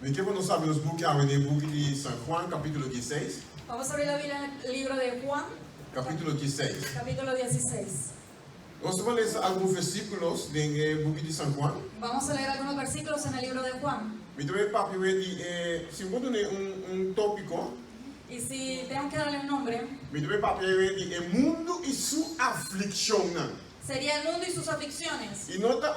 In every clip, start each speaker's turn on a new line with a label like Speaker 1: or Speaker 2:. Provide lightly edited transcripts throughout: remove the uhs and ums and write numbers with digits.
Speaker 1: Mi equipo no sabe los buques, en el buque de San Juan, capítulo 16.
Speaker 2: Vamos a abrir la Biblia en el libro de Juan,
Speaker 1: Capítulo 16.
Speaker 2: capítulo 16.
Speaker 1: Nós vamos ler alguns versículos do buque de San Juan.
Speaker 2: Vamos a leer algunos versículos en el libro de Juan.
Speaker 1: Me também papo segundo tópico.
Speaker 2: Y si tengo que darle un nombre,
Speaker 1: Me também papo o mundo e sua aflição.
Speaker 2: sería el mundo y sus aflicciones.
Speaker 1: E nota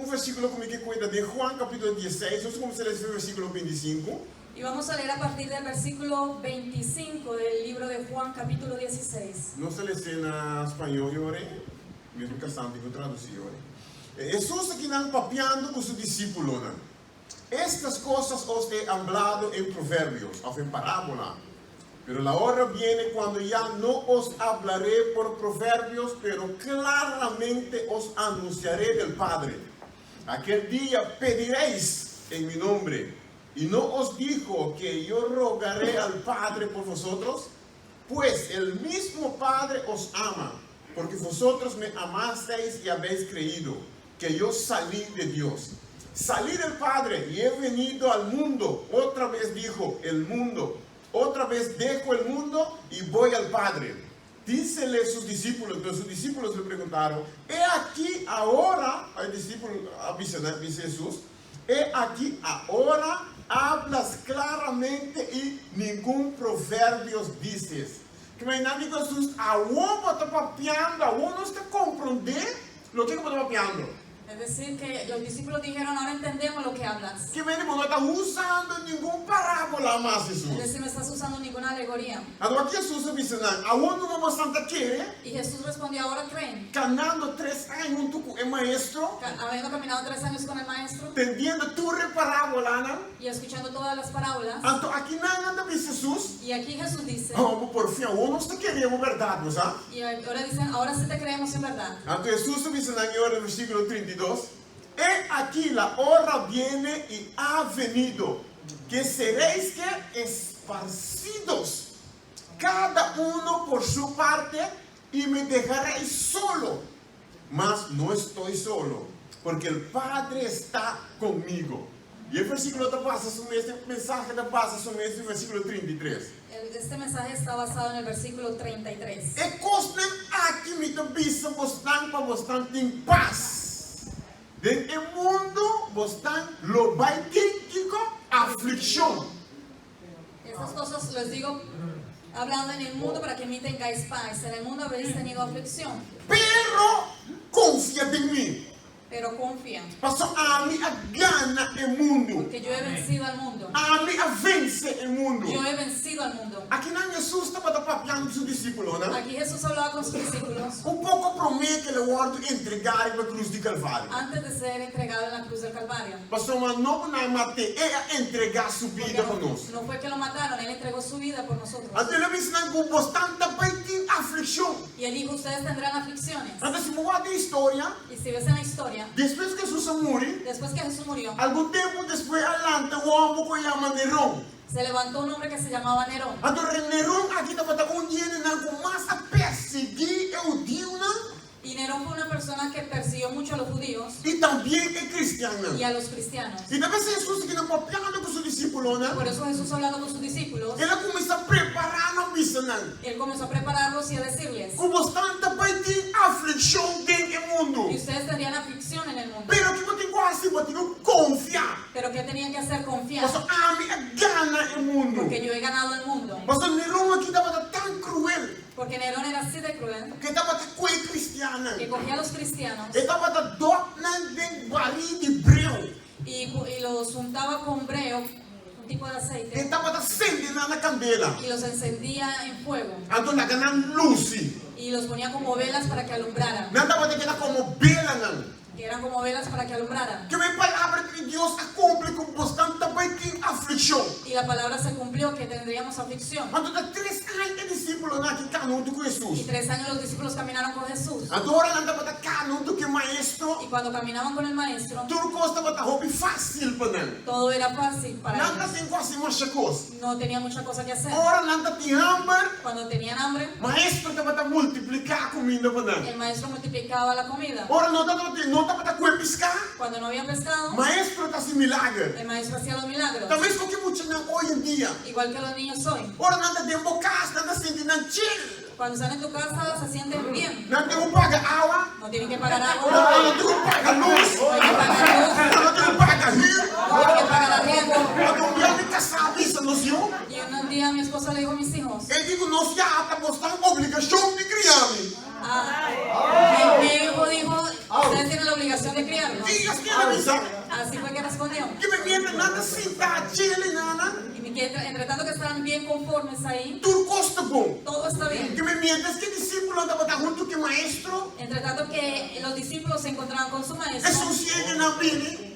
Speaker 1: versículo como que cuida de Juan capítulo 16. Nós vamos ler esse versículo 25.
Speaker 2: Y vamos a leer a partir del versículo 25 del libro de Juan, capítulo 16.
Speaker 1: Nós lemos em espanhol e orei, mesmo que eu tenho traduzido. Jesus aqui não papeando com seus discípulos. Estas coisas os he hablado em provérbios, ou em parábola. Pero la hora viene cuando ya no os hablaré por proverbios, pero claramente os anunciaré del Padre. Aquel día pediréis en mi nombre, y no os dijo que yo rogaré al Padre por vosotros, pues el mismo Padre os ama, porque vosotros me amasteis y habéis creído que yo salí de Dios. Salí del Padre y he venido al mundo. Otra vez dijo, el mundo. Otra vez dejo el mundo y voy al Padre. Dícele sus discípulos. Entonces sus discípulos le preguntaron, he aquí ahora, al discípulo dice Jesús, he aquí ahora hablas claramente y ningún proverbio dices. Que me nada digo Jesús, aún está papeando, aún no está comprender lo que está papeando.
Speaker 2: Es decir, que los discípulos dijeron, ahora entendemos lo que hablas.
Speaker 1: Que venimos, no está usando ningún parábola más Jesús.
Speaker 2: Es decir, no estás usando ninguna alegoría.
Speaker 1: Agora aqui Jesus está dizendo, aonde uma bastante querer,
Speaker 2: Y Jesús respondió, ahora creen.
Speaker 1: caminhando 3 anos junto com o maestro,
Speaker 2: Habiendo caminado 3 años con el maestro
Speaker 1: entendendo toda a parábola, né?
Speaker 2: y escuchando todas las parábolas.
Speaker 1: Então aqui não anda de Jesus,
Speaker 2: Y aquí Jesús dice,
Speaker 1: por fim, aonde nós queremos verdade, não sabe?
Speaker 2: y ahora dicen, ahora sí te creemos en verdad.
Speaker 1: Então Jesus está dizendo agora no versículo 32, he aquí la hora viene y ha venido, que seréis que esparcidos, cada uno por su parte, y me dejaréis solo. Mas no estoy solo, porque el Padre está conmigo. Y el versículo de paz, este mensaje de paz, es el versículo 33.
Speaker 2: Este mensaje está basado en el versículo 33.
Speaker 1: E costem aqui me tambisa bastante em paz. En el mundo bastante lo vai ter aflicción.
Speaker 2: Estas cosas les digo hablando en el mundo para que me tengáis paz. En el mundo habéis tenido aflicción,
Speaker 1: Pero confia en mí.
Speaker 2: pero confía,
Speaker 1: Pastor, a mí gana el mundo.
Speaker 2: porque yo he vencido al mundo.
Speaker 1: A mí vence el mundo.
Speaker 2: Yo he vencido al mundo.
Speaker 1: Aqui não Jesus estava papiando com seus discípulos, né?
Speaker 2: Aquí Jesús hablaba con sus discípulos
Speaker 1: Pouco promete que ele vai entregar na cruz de Calvário.
Speaker 2: antes de ser entregado en la cruz del Calvario.
Speaker 1: Pastor, mas não na mate, é entregar sua vida
Speaker 2: Porque
Speaker 1: conosco.
Speaker 2: no fue que lo mataron, Él entregó su vida por nosotros.
Speaker 1: Então ele me ensina que bastante vai ter aflição.
Speaker 2: Y Él dijo, ustedes tendrán aflicciones.
Speaker 1: Então, se for a história,
Speaker 2: Y si ves en la historia,
Speaker 1: depois que Jesus morre,
Speaker 2: después que Jesús murió,
Speaker 1: algum tempo depois, adelante, o homem que chama Nerón.
Speaker 2: se levantó un hombre que se llamaba Nerón.
Speaker 1: Então, Nerón aqui estava com algo mais a perseguir o Deus,
Speaker 2: Y Nerón fue una persona que persiguió mucho a los judíos
Speaker 1: e também é cristiano.
Speaker 2: y a los cristianos.
Speaker 1: E depois Jesus que não papiando com seus discípulos, né?
Speaker 2: Por eso Jesús hablando con sus discípulos,
Speaker 1: Ele começa a preparar a missão.
Speaker 2: Él comenzó a prepararlos y a decirles,
Speaker 1: Com bastante vai ter aflição dentro do mundo.
Speaker 2: y ustedes tendrían aflicción en el mundo.
Speaker 1: Pero que você quase vai ter que confiar.
Speaker 2: Pero ¿qué tenían que hacer? Confiar.
Speaker 1: Pastor, a mim gana o mundo.
Speaker 2: Porque yo he ganado el mundo.
Speaker 1: Pastor, Nerón aqui estava tão cruel.
Speaker 2: Porque Nerón era así de cruel
Speaker 1: Que estava com a cristiana.
Speaker 2: que cogía a los cristianos
Speaker 1: Estava de baril de breu.
Speaker 2: y los untaba con breo, un tipo de aceite,
Speaker 1: Estava acendendo na candela.
Speaker 2: y los encendía en fuego.
Speaker 1: Então na ganhar luz.
Speaker 2: Y los ponía como velas para que alumbraran.
Speaker 1: Não estava de que como bela não.
Speaker 2: Que eran como velas para que alumbraran.
Speaker 1: Que a palavra de Deus cumpre com bastante vai ter aflição.
Speaker 2: Y la palabra se cumplió que tendríamos aflicción.
Speaker 1: Então, 3 anos de discípulo que caminham com
Speaker 2: Y
Speaker 1: Jesus.
Speaker 2: 3 años los discípulos caminaron con Jesús.
Speaker 1: Agora não estava caminhando que maestro.
Speaker 2: Y cuando caminaban con el maestro,
Speaker 1: Tudo costa estava hobby fácil para ele.
Speaker 2: todo era fácil para
Speaker 1: Não
Speaker 2: ellos.
Speaker 1: tem quase mais coisa.
Speaker 2: No tenía mucha cosa que hacer.
Speaker 1: Ora não tem hambre.
Speaker 2: Cuando tenían hambre,
Speaker 1: Maestro estava multiplicar comida para ele.
Speaker 2: el maestro multiplicaba la comida.
Speaker 1: Ora não estava com pescar.
Speaker 2: Cuando no había pescado,
Speaker 1: Maestro está sem milagre.
Speaker 2: el maestro hacía los los milagros.
Speaker 1: Talvez qualquer muito hoje em dia.
Speaker 2: Igual que los niños hoy.
Speaker 1: Ora nada de casa, nada sentindo chill.
Speaker 2: Cuando están en tu casa se sienten bien.
Speaker 1: Não tem paga água.
Speaker 2: No tienen que pagar agua,
Speaker 1: Não tem paga luz.
Speaker 2: no hay que pagar luz,
Speaker 1: Não tem paga rio.
Speaker 2: no hay que pagar arriendo.
Speaker 1: Quando eu me casava, isso não sei.
Speaker 2: Y un día mi esposa le dijo a mis hijos,
Speaker 1: Eu digo, nós já estamos com obrigação de criar-me.
Speaker 2: mi hijo dijo, ustedes tienen la obligación de criarnos.
Speaker 1: Dias que ela me sabe.
Speaker 2: Así fue que respondió.
Speaker 1: Que me miente nada sentar, chile, nada.
Speaker 2: Y entre tanto que estaban bien conformes ahí,
Speaker 1: Tudo costa bom.
Speaker 2: todo está bien.
Speaker 1: Que me miente que discípulo andava junto que maestro.
Speaker 2: Entre tanto que los discípulos se encontraban con su maestro,
Speaker 1: É um ciego na bini.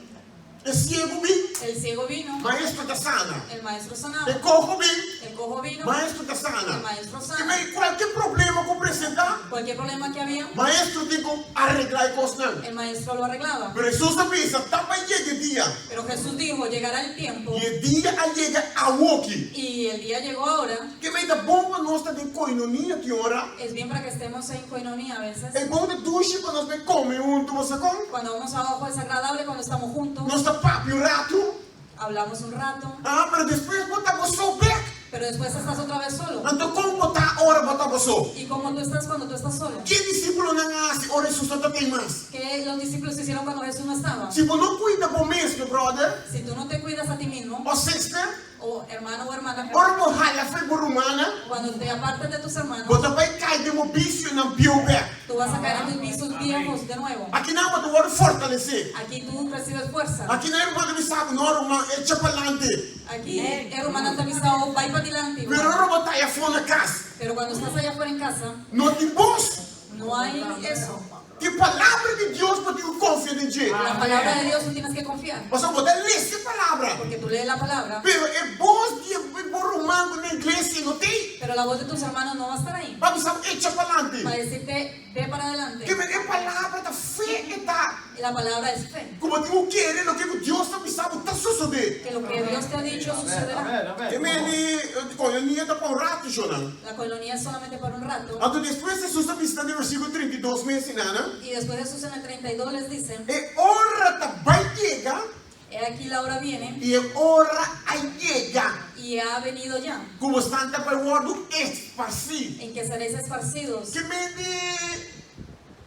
Speaker 1: É ciego bem.
Speaker 2: el ciego vino,
Speaker 1: Maestro da sana.
Speaker 2: el maestro
Speaker 1: É
Speaker 2: sanaba,
Speaker 1: cojo bem.
Speaker 2: el cojo vino,
Speaker 1: Maestro da
Speaker 2: el
Speaker 1: sana.
Speaker 2: maestro
Speaker 1: Que
Speaker 2: sana.
Speaker 1: me qualquer problema que apresentar,
Speaker 2: Cualquier problema que había,
Speaker 1: maestro tem que arreglar coisas.
Speaker 2: el maestro lo arreglaba.
Speaker 1: Mas Jesus pensa, tá para chegar dia.
Speaker 2: Pero Jesús dijo, llegará el tiempo,
Speaker 1: E o dia chega a woki.
Speaker 2: y el día llegó ahora.
Speaker 1: Que me dá bom para nós ter coinonia que ora.
Speaker 2: Es bien para que estemos en coinonía a veces.
Speaker 1: É bom de duche para nós comer junto, você com?
Speaker 2: Cuando vamos abajo es agradable, cuando estamos juntos,
Speaker 1: Nós tá papo um rato.
Speaker 2: hablamos un rato,
Speaker 1: Ah, mas depois botamos só back.
Speaker 2: pero después estás otra vez solo.
Speaker 1: Então como botar a hora botamos só?
Speaker 2: ¿Y cómo tú estás cuando tú estás solo?
Speaker 1: Que discípulo não hace hora Jesus só tem mais?
Speaker 2: ¿Qué los discípulos hicieron cuando Jesús no estaba?
Speaker 1: Se você não cuida por mesmo, brother,
Speaker 2: Si tú no te cuidas a ti mismo,
Speaker 1: ou sister,
Speaker 2: o hermano o hermana,
Speaker 1: ora por rala foi por humana,
Speaker 2: cuando te apartes de tus hermanos,
Speaker 1: você vai cair de um vício na bioback.
Speaker 2: tú vas a caer en tus pisos viejos de nuevo.
Speaker 1: Aqui não é para fortalecer.
Speaker 2: Aquí tú recibes fuerza.
Speaker 1: Aqui não é para me sabe, não é uma é chapalante.
Speaker 2: Aquí el hermano te avisa, oh, va para adelante.
Speaker 1: Pero ora botar a fome na casa.
Speaker 2: Pero cuando estás allá afuera en casa,
Speaker 1: Não tem bolso.
Speaker 2: no hay eso.
Speaker 1: Que palavra de Deus para ter confiança em Deus.
Speaker 2: La palabra de Dios tú tienes que confiar.
Speaker 1: Você pode ler essa palavra.
Speaker 2: Porque tú lees la palabra,
Speaker 1: Pero é voz de romano na igreja não tem.
Speaker 2: pero la voz de tus hermanos no va a estar ahí.
Speaker 1: Vamos a echar para adelante.
Speaker 2: Para decirte, ve para adelante.
Speaker 1: Que é palavra da fé e da.
Speaker 2: Y la palabra es fe.
Speaker 1: Como tu querer, lo que Deus está me sabe, está suceder.
Speaker 2: Que lo que Dios te ha dicho sucederá.
Speaker 1: Que me coinonia da para um rato, Jonah.
Speaker 2: La coinonía es solamente por un rato.
Speaker 1: Então depois Jesus está me ensinando no versículo 32, me ensinando.
Speaker 2: Y después Jesús en el 32 les dice,
Speaker 1: É hora da vai chegar
Speaker 2: he aquí la hora viene
Speaker 1: e é hora a chega.
Speaker 2: y ha venido ya,
Speaker 1: Como estão para o ordo esparcido.
Speaker 2: en que seréis esparcidos.
Speaker 1: Que me de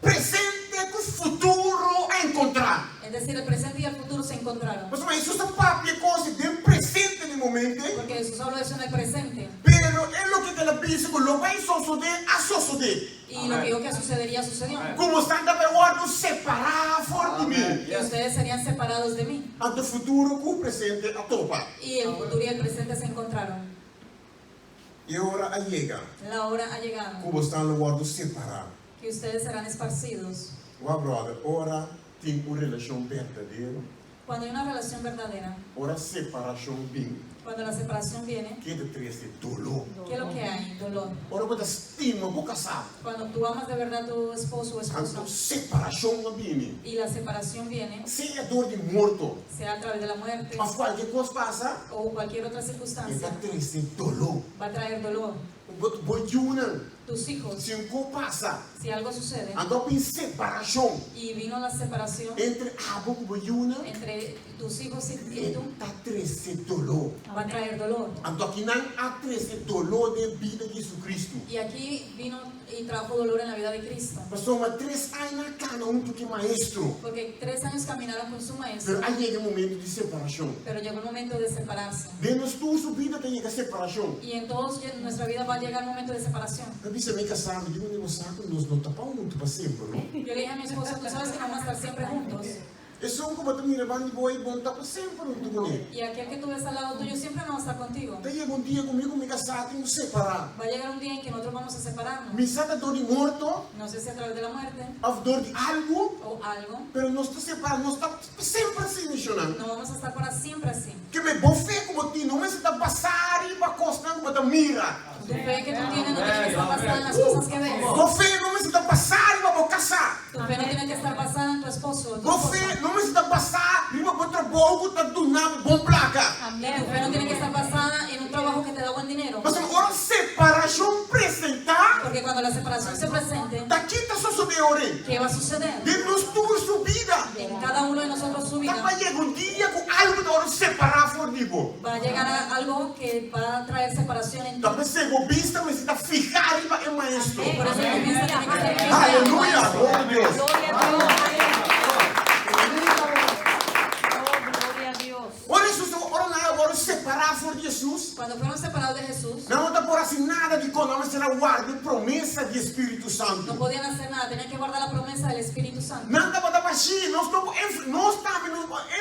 Speaker 1: presente com futuro a encontrar.
Speaker 2: Es decir, el presente y el futuro se encontraron.
Speaker 1: Mas Jesus está para coisa de presente no momento.
Speaker 2: Porque Jesús habló eso en el presente.
Speaker 1: Pero é lo que ela pensa que lo vai suceder a suceder.
Speaker 2: Y lo que dijo que sucedería, sucedió.
Speaker 1: Como estão para o ordo separar fora de mim.
Speaker 2: Y ustedes serían separados de mí.
Speaker 1: Ante o futuro com o presente a topa.
Speaker 2: Y el futuro y el presente se encontraron.
Speaker 1: E a hora a chega.
Speaker 2: La hora ha llegado.
Speaker 1: Como estão no ordo separar.
Speaker 2: Que ustedes serán esparcidos.
Speaker 1: Uau, brother, ora tem uma relação verdadeira.
Speaker 2: Cuando hay una relación verdadera,
Speaker 1: Ora separação bem.
Speaker 2: cuando la separación viene,
Speaker 1: Que de triste dolor.
Speaker 2: ¿qué es lo que hay? Dolor.
Speaker 1: Ora bota estima, boca sabe.
Speaker 2: Cuando tú amas de verdad a tu esposo o esposa
Speaker 1: Então separação não vem.
Speaker 2: y la separación viene,
Speaker 1: Seja dor de morto.
Speaker 2: sea a través de la muerte
Speaker 1: Mas qualquer coisa passa.
Speaker 2: o cualquier otra
Speaker 1: E
Speaker 2: circunstancia,
Speaker 1: da triste dolor.
Speaker 2: va a traer dolor.
Speaker 1: Boiuna.
Speaker 2: Tus hijos,
Speaker 1: Se um co passa.
Speaker 2: si algo sucede
Speaker 1: Andou em separação.
Speaker 2: y vino la separación
Speaker 1: Entre abo com boiuna.
Speaker 2: entre tus hijos y
Speaker 1: E
Speaker 2: tú,
Speaker 1: da triste dolor.
Speaker 2: va a traer dolor.
Speaker 1: Então aqui não há triste dolor de vida de Jesus Cristo.
Speaker 2: Y aquí vino y trajo dolor en la vida de Cristo.
Speaker 1: Pastor, mas 3 anos na cana, que maestro.
Speaker 2: Porque 3 años caminaron con su maestro,
Speaker 1: Pero aí chega o momento de separação.
Speaker 2: pero llegó el momento de separarse.
Speaker 1: Dentro de sua vida tem a separação.
Speaker 2: Y en todos en nuestra vida va a llegar el momento de separación.
Speaker 1: Eu disse a minha casada, digo, nós não tapamos muito para sempre, não?
Speaker 2: Yo le dije a mi esposa, tú sabes que no vamos a estar siempre juntos.
Speaker 1: É só como tu mira, vai boi, bom, tá para sempre, não tu bonito.
Speaker 2: Y aquel que tú ves al lado tuyo siempre no va a estar contigo.
Speaker 1: Daí chega um dia comigo, minha casada, tem que separar.
Speaker 2: Va a llegar un día en que nosotros vamos a separarnos.
Speaker 1: Me sada dor de morto,
Speaker 2: No sé si a través de la muerte
Speaker 1: a dor de algo,
Speaker 2: o algo.
Speaker 1: pero nós estamos separados, nós estamos sempre assim, missionário.
Speaker 2: No vamos a estar para siempre así.
Speaker 1: Que me bom fé como ti, não me se está passar e para costar como tu mira.
Speaker 2: Tu fe que tú tienes no tiene que estar basada en las cosas que ves.
Speaker 1: Bom fé não me se está passar e para casar.
Speaker 2: Tu fe no tiene que estar basada en tu esposo o tu
Speaker 1: Bom
Speaker 2: esposa.
Speaker 1: fé não me se está passar e para trabalho que está donando bom placa.
Speaker 2: Y tu fe no tiene que estar basada en un trabajo que te da buen dinero.
Speaker 1: Mas agora separação apresentar,
Speaker 2: Porque cuando la separación corazón se presente,
Speaker 1: daqui está sucedendo.
Speaker 2: ¿qué va a suceder?
Speaker 1: Deus tuvo su vida.
Speaker 2: En cada uno de nosotros su vida
Speaker 1: Vai chegar um dia com algo da hora separar fornigo.
Speaker 2: va a llegar a algo que va a traer separación en ti.
Speaker 1: Talvez ser egoísta, mas está fijar e é maestro.
Speaker 2: Por eso el egoísta tiene que ser fiel.
Speaker 1: Aleluia, glória a Deus.
Speaker 3: Gloria a Dios.
Speaker 1: Olha isso, ora na agora separar por Jesus.
Speaker 2: Cuando fueron separados de Jesús,
Speaker 1: Não está por assim nada de econômico, será guarda promessa de Espírito
Speaker 2: no
Speaker 1: Santo.
Speaker 2: podían hacer nada, tenían que guardar la promesa del Espíritu Santo.
Speaker 1: Nada para baixi, nós estamos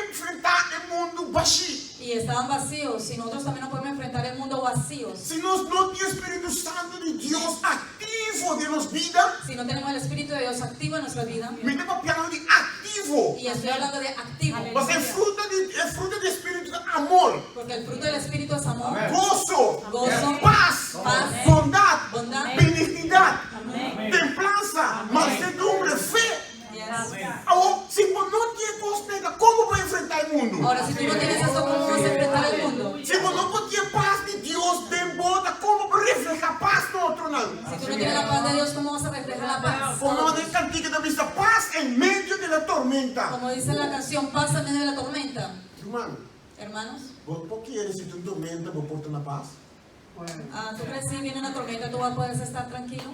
Speaker 1: enfrentar o mundo baixi.
Speaker 2: Y estaban vacíos, y nosotros también nos podemos enfrentar el mundo vacíos.
Speaker 1: Se nós não temos Espírito Santo de Deus ativo de nossa vida,
Speaker 2: Si no tenemos el Espíritu de Dios activo en nuestra vida,
Speaker 1: me está falando de ativo.
Speaker 2: y estoy hablando de activo,
Speaker 1: Mas é fruto de Espírito de amor,
Speaker 2: porque el fruto del Espíritu es amor,
Speaker 1: gozo,
Speaker 2: gozo,
Speaker 1: paz,
Speaker 2: paz,
Speaker 1: bondade,
Speaker 2: bondad,
Speaker 1: benignidade,
Speaker 3: Amén.
Speaker 1: templança, mansedumbre, fé.
Speaker 2: yes.
Speaker 1: Agora, se você não tem coisa, como vai enfrentar o mundo?
Speaker 2: Ahora, si tú no tienes eso, ¿cómo vas a enfrentar el mundo?
Speaker 1: Se você não tem paz de Deus, de boda, como reflejar paz no outro lado?
Speaker 2: Si tú no tienes la paz de Dios, ¿cómo vas a reflejar la paz?
Speaker 1: Como de cantiga da vista, paz em meio da tormenta.
Speaker 2: Como dice la canción, paz en medio de la tormenta.
Speaker 1: Irmão,
Speaker 2: Hermanos,
Speaker 1: por que eres se tu tormenta, vou pôr na paz?
Speaker 2: ¿tú crees que si viene una tormenta tú vas a poder estar tranquilo?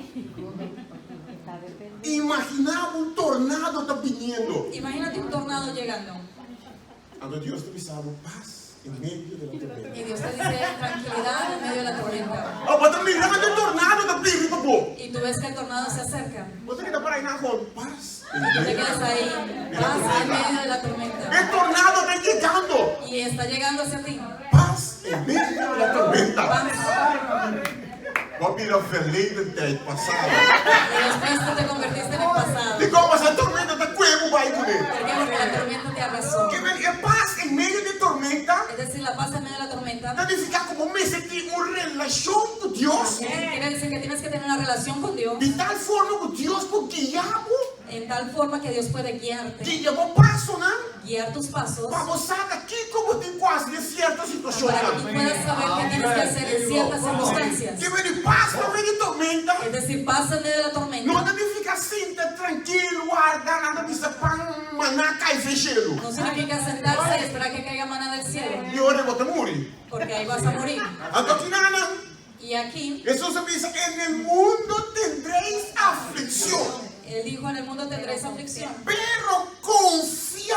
Speaker 1: Imaginava tornado está vindo.
Speaker 2: Imagínate un tornado llegando
Speaker 1: Quando Deus te avisava, paz em meio da tormenta.
Speaker 2: y Dios te dice tranquilidad en medio de la tormenta.
Speaker 1: Mas mirando o tornado está vindo, pô.
Speaker 2: Y tú ves que el tornado se acerca.
Speaker 1: Você que está para aí na rua, paz.
Speaker 2: Y tú te quedas ahí, paz en medio de la tormenta.
Speaker 1: O tornado está chegando.
Speaker 2: Y está llegando hacia ti.
Speaker 1: Paz em meio da tormenta.
Speaker 2: Paz.
Speaker 1: Wat weer een verleden tijd passado.
Speaker 2: Y después tú te convertiste en el pasado.
Speaker 1: De como essa tormenta está cuevo vai comer.
Speaker 2: ¿Por qué? Porque la tormenta te arrasó.
Speaker 1: Que é paz em meio de tormenta.
Speaker 2: Es decir, la paz en medio de la tormenta.
Speaker 1: Não de ficar como me senti uma relação com Deus.
Speaker 2: Quiere decir que tienes que tener una relación con Dios
Speaker 1: De tal forma que Deus pode guiar-vos.
Speaker 2: en tal forma que Dios puede guiarte,
Speaker 1: Que eu passo, né?
Speaker 2: guiar tus pasos
Speaker 1: Para você daqui como tem quase de certas situações.
Speaker 2: para que tú puedas saber qué tienes que hacer en ciertas circunstancias.
Speaker 1: Que de paz no meio de tormenta.
Speaker 2: Es decir, paz en medio de la
Speaker 1: Não
Speaker 2: tormenta.
Speaker 1: é de ficar assim, tranquilo, guardar nada de pão, maná, cai fechado.
Speaker 2: No significa sentarse y esperar que caiga maná del cielo,
Speaker 1: E ora eu vou morrer.
Speaker 2: porque ahí vas a morir.
Speaker 1: Então aqui nada.
Speaker 2: Y aquí,
Speaker 1: Jesús dice, en el mundo tendréis aflicción,
Speaker 2: Él dijo, en el mundo tendréis aflicción,
Speaker 1: pero confía.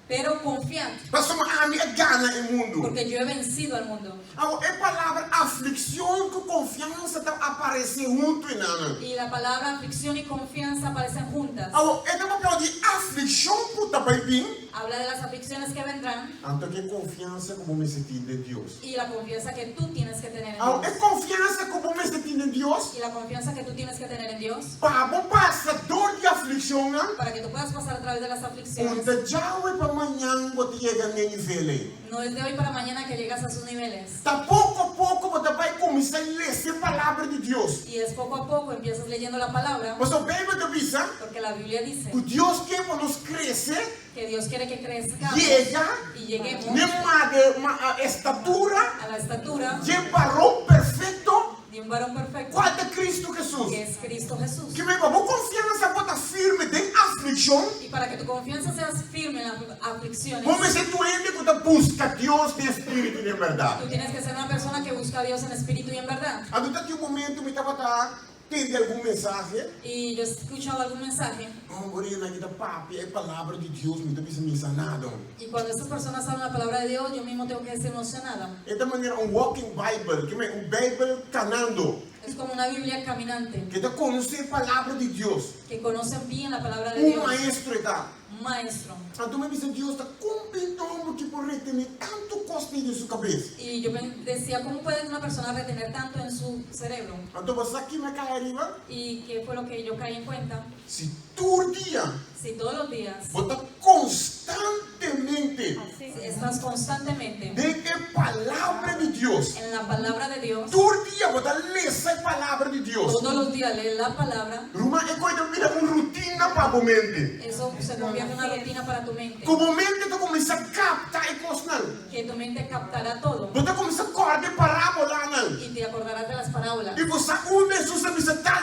Speaker 2: pero confiad,
Speaker 1: Nós somos a minha gana no mundo.
Speaker 2: porque yo he vencido al mundo.
Speaker 1: A palavra aflição com confiança aparece junto em nada.
Speaker 2: Y la palabra aflicción y confianza aparecen juntas.
Speaker 1: É uma palavra de aflição por também bem.
Speaker 2: Habla de las aflicciones que vendrán
Speaker 1: Então que confiança como me senti de Deus.
Speaker 2: y la confianza que tú tienes que tener en
Speaker 1: É
Speaker 2: Dios.
Speaker 1: confiança como me senti de Deus.
Speaker 2: Y la confianza que tú tienes que tener en Dios
Speaker 1: Para passador de aflição,
Speaker 2: para que tú puedas pasar a través de las aflicciones.
Speaker 1: onde já é para amanhã vou chegar no nível.
Speaker 2: No es de hoy para mañana que llegas a sus niveles.
Speaker 1: Tá pouco a pouco você vai começar a ler a palavra de Deus.
Speaker 2: Y es poco a poco empiezas leyendo la palabra,
Speaker 1: Mas a Bíblia diz
Speaker 2: porque la Biblia dice
Speaker 1: que Deus quer que nós crescer,
Speaker 2: que Dios quiere que crezcamos
Speaker 1: chega
Speaker 2: y lleguemos
Speaker 1: numa estatura
Speaker 2: a la estatura
Speaker 1: de varão perfeito,
Speaker 2: de un varón perfecto,
Speaker 1: qual é Cristo Jesus.
Speaker 2: que es Cristo Jesús.
Speaker 1: Que meu irmão, confiança bota firme de aflição.
Speaker 2: Y para que tu confianza seas firme en las aflicciones,
Speaker 1: Como se tu ende que busca Deus de espírito de verdade.
Speaker 2: tú tienes que ser una persona que busca a Dios en espíritu y en verdad.
Speaker 1: Até um momento me estava tendo algum mensagem.
Speaker 2: Y yo he escuchado algún mensaje,
Speaker 1: Morena, aqui da papi, é palavra de Deus, me está me sanado.
Speaker 2: y cuando estas personas hablan la palabra de Dios, yo mismo tengo que ser emocionada.
Speaker 1: Esta maneira, walking Bible, que é Bible canando,
Speaker 2: Es como una Biblia caminante,
Speaker 1: que está conhecer a palavra de Deus.
Speaker 2: que conocen bien la palabra de Dios.
Speaker 1: Maestro está.
Speaker 2: Un maestro.
Speaker 1: Então me diz, Deus está completando que por retener tanto cospe de sua cabeça.
Speaker 2: Y yo decía, ¿cómo puede una persona retener tanto en su cerebro?
Speaker 1: Então você aqui me cai arriba,
Speaker 2: ¿Y qué fue lo que yo caí en cuenta?
Speaker 1: se todo dia,
Speaker 2: Si todos los días
Speaker 1: você constantemente
Speaker 2: estás constantemente
Speaker 1: de que palavra de Deus,
Speaker 2: en la palabra de Dios,
Speaker 1: todo dia você lê essa palavra de Deus.
Speaker 2: todos los días lees la palabra,
Speaker 1: Ruma é coisa vira uma rotina para a mente.
Speaker 2: eso se convierte en una rutina para tu mente,
Speaker 1: Como mente tu começa a captar e coisas.
Speaker 2: que tu mente captará todo
Speaker 1: Você começa a acordar parábola, não?
Speaker 2: y te acordarás de las parábolas.
Speaker 1: E você une suas amizades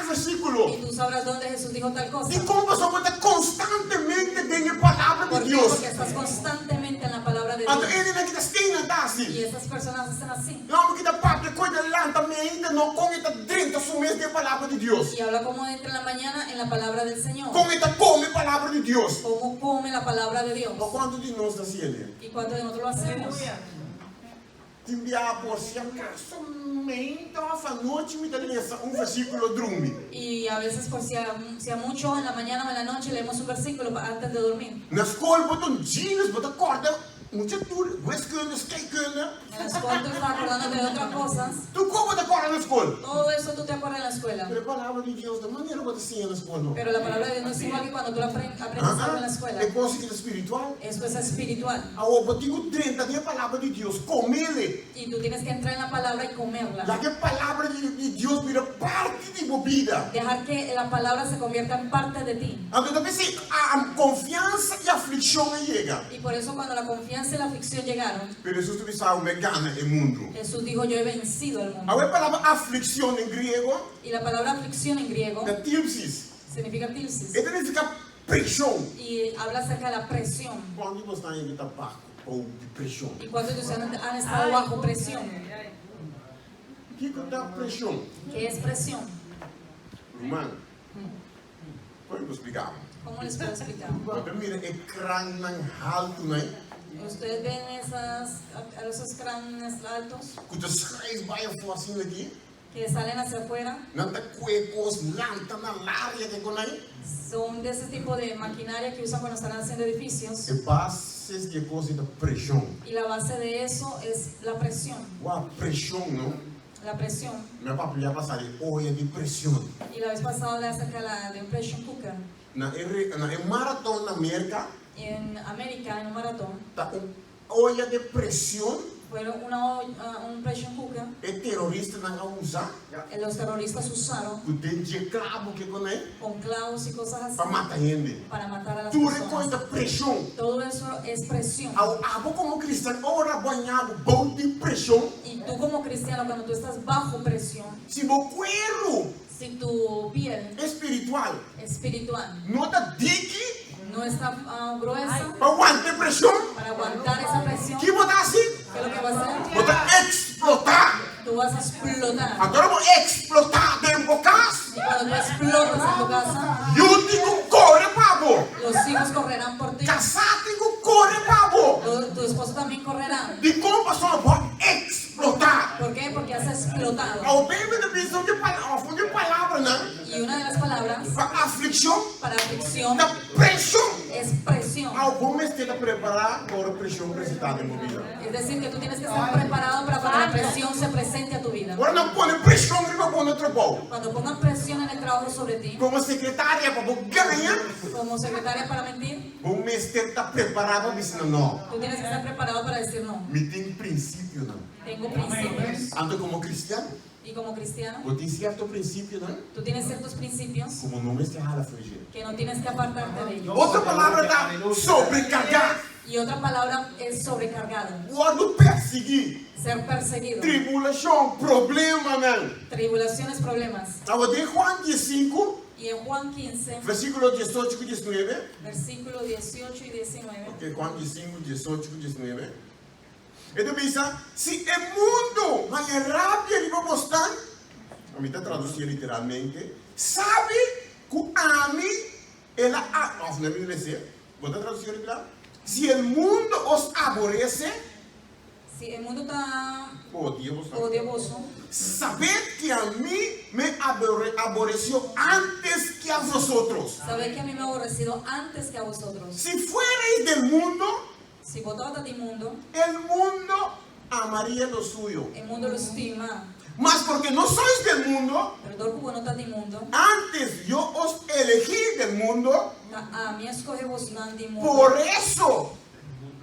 Speaker 2: dijo tal cosa.
Speaker 1: E como você está constantemente em a palavra
Speaker 2: ¿Por
Speaker 1: de
Speaker 2: qué?
Speaker 1: Deus.
Speaker 2: Porque estás constantemente en la palabra de
Speaker 1: Então
Speaker 2: Dios.
Speaker 1: ele não é que está assim.
Speaker 2: Y estas personas están así.
Speaker 1: Não, porque da parte coisa lá também ainda não com esta dentro sumes de palavra de Deus.
Speaker 2: Y habla como entra en la mañana en la palabra del Señor.
Speaker 1: Com esta come palavra de Deus.
Speaker 2: Cómo come la palabra de Dios.
Speaker 1: Mas quanto de nós assim ele?
Speaker 2: ¿Y cuánto de nosotros lo hacemos?
Speaker 1: Te enviar por si acaso essa noite me dá versículo drume.
Speaker 2: Y a veces, por si a mucho, en la mañana o en la noche leemos un versículo antes de dormir.
Speaker 1: Na escola botam jeans, botam corda, muita tudo, wiskunde, scheikunde.
Speaker 2: En la escuela tú estás acordándote de otras cosas.
Speaker 1: Tu como botam corda na escola?
Speaker 2: Todo eso tú te acuerdas en la escuela.
Speaker 1: Pero a palavra de Deus, da maneira que você na escola não.
Speaker 2: Pero la palabra de Dios no es igual que cuando tú aprendes algo en la escuela.
Speaker 1: É coisa que é espiritual.
Speaker 2: Eso es espiritual.
Speaker 1: A oportunidade dentro da palavra de Deus, comele.
Speaker 2: Y tú tienes que entrar en la palabra y comerla.
Speaker 1: Já que a palavra de Deus vira parte de tua vida.
Speaker 2: Dejar que la palabra se convierta en parte de ti.
Speaker 1: Então, talvez a confiança e a aflição chega.
Speaker 2: Y por eso cuando la confianza y la aflicción llegaron,
Speaker 1: Pero Jesus tu sabe, me gana o mundo.
Speaker 2: Jesús dijo, yo he vencido al mundo.
Speaker 1: A palavra aflição em grego
Speaker 2: Y la palabra aflicción en griego
Speaker 1: é tipsis.
Speaker 2: significa tilsis.
Speaker 1: E significa pressão.
Speaker 2: Y habla acerca de la presión.
Speaker 1: Quando você está em tabaco ou de pressão.
Speaker 2: ¿Y cuántos de ustedes han estado bajo presión?
Speaker 1: O que é pressão?
Speaker 2: ¿Qué es presión?
Speaker 1: Romano. Como explicar?
Speaker 2: ¿Cómo les puedo explicar?
Speaker 1: Quando mira ecrã alto, né?
Speaker 2: Ustedes ven esos cráneos altos
Speaker 1: Quando os raios vai assim aqui,
Speaker 2: que salen hacia afuera.
Speaker 1: não tá cuecos, lanta na área que com aí.
Speaker 2: Son de ese tipo de maquinaria que usan cuando están haciendo edificios.
Speaker 1: É bases de coisa da pressão.
Speaker 2: Y la base de eso es la presión.
Speaker 1: A pressão, não?
Speaker 2: La presión.
Speaker 1: Meu papo já passou de olha de pressão.
Speaker 2: Y la vez pasada hablé acerca de un pressure cooker.
Speaker 1: Na maratona na América,
Speaker 2: En América, en un maratón,
Speaker 1: tá olha de pressão.
Speaker 2: fueron un pressure cooker.
Speaker 1: É terrorista não usa.
Speaker 2: Los terroristas usaron
Speaker 1: O dente clavo que com aí
Speaker 2: con clavos y cosas así
Speaker 1: para matar gente.
Speaker 2: para matar a las
Speaker 1: Tudo é coisa
Speaker 2: personas.
Speaker 1: da pressão.
Speaker 2: Todo eso es presión.
Speaker 1: Abo como cristão, ora banhado, bom de pressão.
Speaker 2: Y tú como cristiano, cuando tú estás bajo presión,
Speaker 1: Se o cuero
Speaker 2: si tu piel
Speaker 1: espiritual
Speaker 2: espiritual
Speaker 1: não está dique
Speaker 2: no está gruesa
Speaker 1: para aguentar pressão,
Speaker 2: para aguantar esa presión,
Speaker 1: que botar assim,
Speaker 2: ¿qué es lo que vas a hacer?
Speaker 1: botar explotar.
Speaker 2: Tú vas a explotar.
Speaker 1: Agora vou explotar dentro da casa.
Speaker 2: Y cuando tú explotas en tu casa,
Speaker 1: E o digo corre pavo.
Speaker 2: los hijos correrán por ti.
Speaker 1: Casado digo corre pavo.
Speaker 2: Tu esposo también correrá.
Speaker 1: De como passou pode explotar.
Speaker 2: ¿Por qué? Porque has explotado.
Speaker 1: Ao bem da visão de palavra, né?
Speaker 2: Y una de las palabras
Speaker 1: A aflição
Speaker 2: para aflicción
Speaker 1: da pressão.
Speaker 2: es presión.
Speaker 1: Alguma esteja preparada para a pressão apresentada em vida.
Speaker 2: Es decir, que tú tienes que estar preparado para cuando la presión se presente a tu vida.
Speaker 1: Agora não põe pressão para pôr no trabalho.
Speaker 2: Cuando pongan presión en el trabajo sobre ti,
Speaker 1: Como secretária para ganhar,
Speaker 2: como secretaria para mentir,
Speaker 1: o mestre está preparado para dizer não.
Speaker 2: tú tienes que estar preparado para decir no.
Speaker 1: Me tem princípio, não.
Speaker 2: Tengo principios.
Speaker 1: Ando como cristiano,
Speaker 2: Y como cristiano,
Speaker 1: eu tenho certo princípio, não?
Speaker 2: tú tienes ciertos principios
Speaker 1: Como não me estará a fugir.
Speaker 2: que no tienes que apartarte de ellos.
Speaker 1: Outra palavra está sobrecargar.
Speaker 2: Y otra palabra es sobrecargado,
Speaker 1: Quando perseguir,
Speaker 2: ser perseguido,
Speaker 1: tribulação, problema, não.
Speaker 2: tribulaciones, problemas.
Speaker 1: Estava de Juan 15,
Speaker 2: Y en Juan 15,
Speaker 1: versículo 18 e 19.
Speaker 2: versículo 18 y 19,
Speaker 1: Ok, Juan 15, 18 e 19. Então pensa, se o mundo vai rápido e vai gostar, a mim está traduzindo literalmente, sabe que a mim, ela, não me dizer, vou traduzir literal. Se o mundo os aborrece,
Speaker 2: si el mundo está
Speaker 1: odia vos.
Speaker 2: odioso,
Speaker 1: Sabed que a mí me aborreció antes que a vosotros.
Speaker 2: sabe que a mí me ha aborrecido antes que a vosotros.
Speaker 1: Si fuerais del mundo,
Speaker 2: Si vosotros del mundo,
Speaker 1: el mundo amaría lo suyo.
Speaker 2: el mundo lo estima,
Speaker 1: Mas porque no sois del mundo,
Speaker 2: pero todo como no está del mundo,
Speaker 1: antes yo os elegí del mundo,
Speaker 2: a mí escoge vos nan del mundo.
Speaker 1: por eso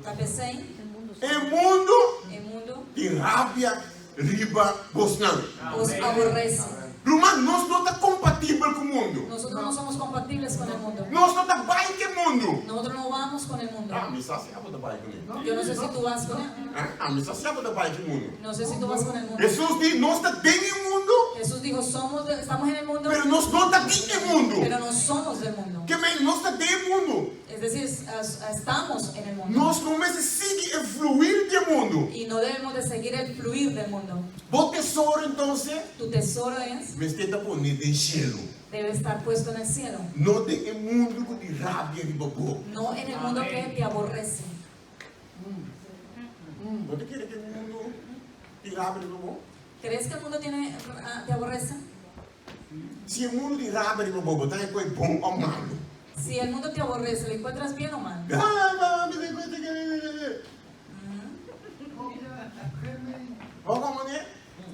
Speaker 2: Tapecei,
Speaker 1: el mundo
Speaker 2: el mundo
Speaker 1: de rabia riba vos não.
Speaker 2: os aborrece.
Speaker 1: Romano, nós não está compatível com o mundo.
Speaker 2: Nosotros no somos compatibles con el mundo.
Speaker 1: Nós não está bem com o mundo.
Speaker 2: Nosotros no vamos con el mundo.
Speaker 1: Ah, me saciava da bem com ele.
Speaker 2: Yo no sé si tú vas con él.
Speaker 1: Ah, me saciava da bem com o mundo.
Speaker 2: No sé si tú vas con el mundo.
Speaker 1: Jesus diz, nós está bem no mundo,
Speaker 2: Jesús dijo, estamos en el mundo,
Speaker 1: pero nós não está aqui no mundo.
Speaker 2: pero no somos del mundo.
Speaker 1: Que nós está dentro do mundo.
Speaker 2: Es decir, estamos en el mundo.
Speaker 1: Nós não seguimos o fluir do mundo.
Speaker 2: Y no debemos de seguir el fluir del mundo.
Speaker 1: O tesouro, então,
Speaker 2: Tu tesoro es,
Speaker 1: me está pondo em cielo.
Speaker 2: debe estar puesto en el cielo,
Speaker 1: Não tem um mundo de rabia e babô.
Speaker 2: no en el mundo que te aborrece.
Speaker 1: Você quer que o mundo de rabia e babô?
Speaker 2: ¿Crees que el mundo te aborrece?
Speaker 1: Se o mundo de rabia e babô botar em coisa bom ou mal.
Speaker 2: Si el mundo te aborrece, ¿lo encuentras bien o mal?
Speaker 1: Vamos, né?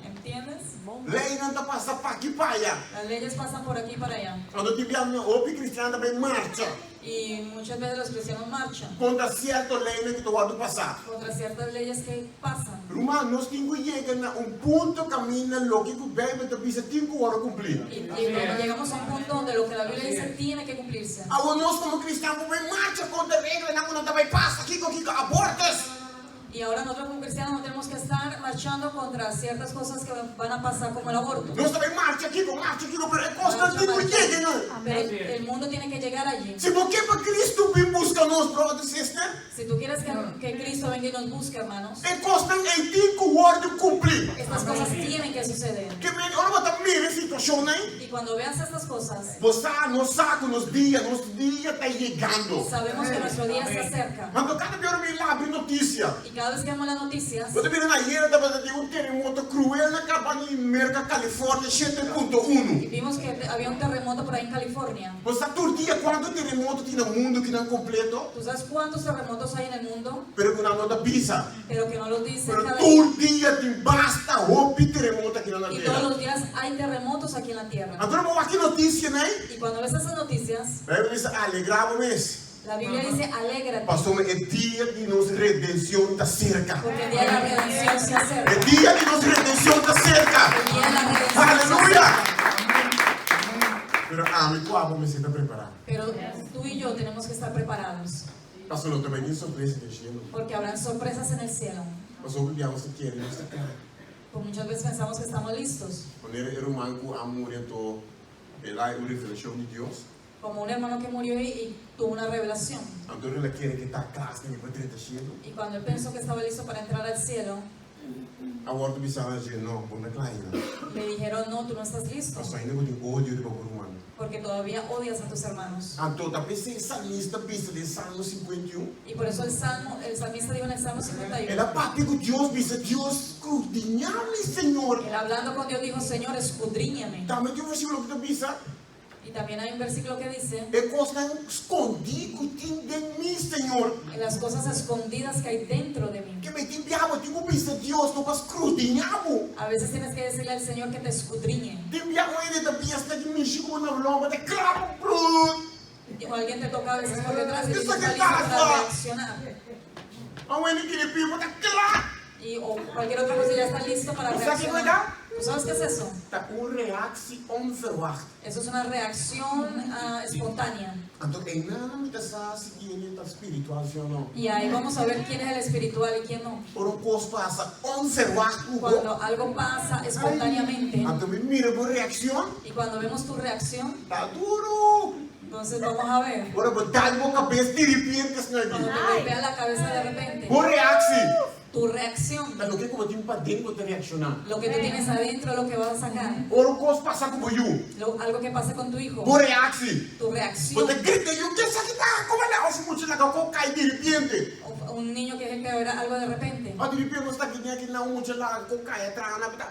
Speaker 2: ¿Entiendes?
Speaker 1: Lei não está passando para aqui para allá.
Speaker 2: Las leyes pasan por aquí y para allá.
Speaker 1: Quando tivemos o cristiano também marcha
Speaker 2: Y muchas veces los cristianos marchan
Speaker 1: contra certas leis que tu vai passar.
Speaker 2: contra ciertas leyes que pasan.
Speaker 1: Irmão, nós temos que chegar a ponto caminho lógico bem, mas também temos que cumprir.
Speaker 2: Y cuando llegamos a un punto donde lo que la Biblia dice tiene que cumplirse.
Speaker 1: Agora nós como cristianos também marcha contra regras, não também passa aqui com abortos.
Speaker 2: Y ahora nosotros como cristianos no tenemos que estar marchando contra ciertas cosas que van a pasar como el aborto.
Speaker 1: Nós também marcha aqui, pero é constante que chega.
Speaker 2: Pero el mundo tiene que llegar allí.
Speaker 1: Se porque para Cristo vem buscar nós, brothers e sisters,
Speaker 2: Si tú quieres que Cristo venga y nos busque, hermanos,
Speaker 1: é constante em ti que o word cumprir.
Speaker 2: estas cosas tienen que suceder.
Speaker 1: Que me olha para mim a situação aí.
Speaker 2: Y cuando veas estas cosas,
Speaker 1: Você não sabe nos dias está chegando.
Speaker 2: sabemos que nuestro día se acerca.
Speaker 1: Quando cada vez eu me abre notícia.
Speaker 2: Y cada vez que vemos las noticias,
Speaker 1: Você vê na ilha de terremoto cruel na cabana em Merca, Califórnia, 7.1.
Speaker 2: y vimos que había un terremoto por ahí en California.
Speaker 1: Você sabe todo dia quanto terremoto tem no mundo que não completo?
Speaker 2: ¿Tú sabes cuántos terremotos hay en el mundo?
Speaker 1: Pero que não nota pisa.
Speaker 2: Pero que no los dicen
Speaker 1: Pero
Speaker 2: cada día.
Speaker 1: todo dia tem basta roupa terremoto aqui na
Speaker 2: Y todos
Speaker 1: terra.
Speaker 2: los días hay terremotos aquí en la tierra.
Speaker 1: Então vamos aqui notícia, né?
Speaker 2: Y cuando ves esas noticias,
Speaker 1: Aí diz, alegrava-me.
Speaker 2: la Biblia dice, alégrate,
Speaker 1: Pastor, é dia de nossa redenção está cerca.
Speaker 2: porque el día de la redención se acerca.
Speaker 1: É dia de nossa redenção está cerca.
Speaker 2: El día de la redención se
Speaker 1: Aleluia!
Speaker 2: acerca.
Speaker 1: Pero mi cuerpo me siento preparado.
Speaker 2: Pero tú y yo tenemos que estar preparados,
Speaker 1: Pastor, não também tem surpresa no cielo.
Speaker 2: porque habrán sorpresas en el cielo.
Speaker 1: Pastor, o que você quer? Você quer.
Speaker 2: Pues muchas veces pensamos que estamos listos.
Speaker 1: Quando era um manco, amor, então, ela é uma revelação de Deus.
Speaker 2: Como un hermano que murió y tuvo una revelación.
Speaker 1: Então, ela quer que está classe, que vai ter cielo.
Speaker 2: Y cuando él pensó que estaba listo para entrar al cielo,
Speaker 1: Agora tu pensava assim, não, vou na classe.
Speaker 2: le dijeron, no, tú no estás listo,
Speaker 1: Pastor, ainda vou ter ódio de babor humano.
Speaker 2: porque todavía odias a tus hermanos.
Speaker 1: Então, tá pensando em salmista, pensa de Salmo 51.
Speaker 2: Y por eso el salmista dijo en el Salmo 51,
Speaker 1: Ela papi com Deus, pensa, Deus, escudinha-me, Senhor.
Speaker 2: él hablando con Dios dijo, Señor, escudriñame.
Speaker 1: Também tem um versículo que tu pensa,
Speaker 2: Y también hay un versículo que dice,
Speaker 1: é coisa escondido de mim, Senhor.
Speaker 2: en las cosas escondidas que hay dentro de mí.
Speaker 1: Que me tempiamo, tenho que pensar, Deus, tu vas escudinhar-me.
Speaker 2: A veces tienes que decirle al Señor que te escudriñe.
Speaker 1: Tempiamo ele da pensa que me chico na lomba, de claro, bruto.
Speaker 2: O alguien te toca a veces por detrás y
Speaker 1: Eso
Speaker 2: dices,
Speaker 1: que
Speaker 2: está listo
Speaker 1: pasa.
Speaker 2: para reaccionar.
Speaker 1: Aonde que ele pipa, tá claro.
Speaker 2: O cualquier otra cosa ya está listo para
Speaker 1: ¿Sabes qué es
Speaker 2: reaccionar. ¿Tú sabes qué es eso?
Speaker 1: Tá reactie onverwacht.
Speaker 2: Eso es una reacción espontánea.
Speaker 1: Então, é nada me dá se ele está espiritual, sim ou não?
Speaker 2: Y ahí vamos a ver quién es el espiritual y quién no.
Speaker 1: Por coisa passa onverwacht,
Speaker 2: Cuando algo pasa espontáneamente
Speaker 1: então me mira por reação,
Speaker 2: y cuando vemos tu reacción,
Speaker 1: tá duro.
Speaker 2: entonces vamos a ver.
Speaker 1: Agora botar a cabeça de repente,
Speaker 2: Cuando te golpea la cabeza de repente,
Speaker 1: por reação.
Speaker 2: tu reacción,
Speaker 1: Tá no que como tem para dentro de reaccionar.
Speaker 2: lo que tú tienes adentro, lo que vas a sacar.
Speaker 1: Por coisa passa como eu,
Speaker 2: Algo que pase con tu hijo,
Speaker 1: por reação.
Speaker 2: tu reacción.
Speaker 1: Você grita, eu quero saber como ela aos muitos lá com cai de repente.
Speaker 2: O un niño que deja ver algo de repente.
Speaker 1: A de repente você está aqui na muitos lá com cai atrás na vida.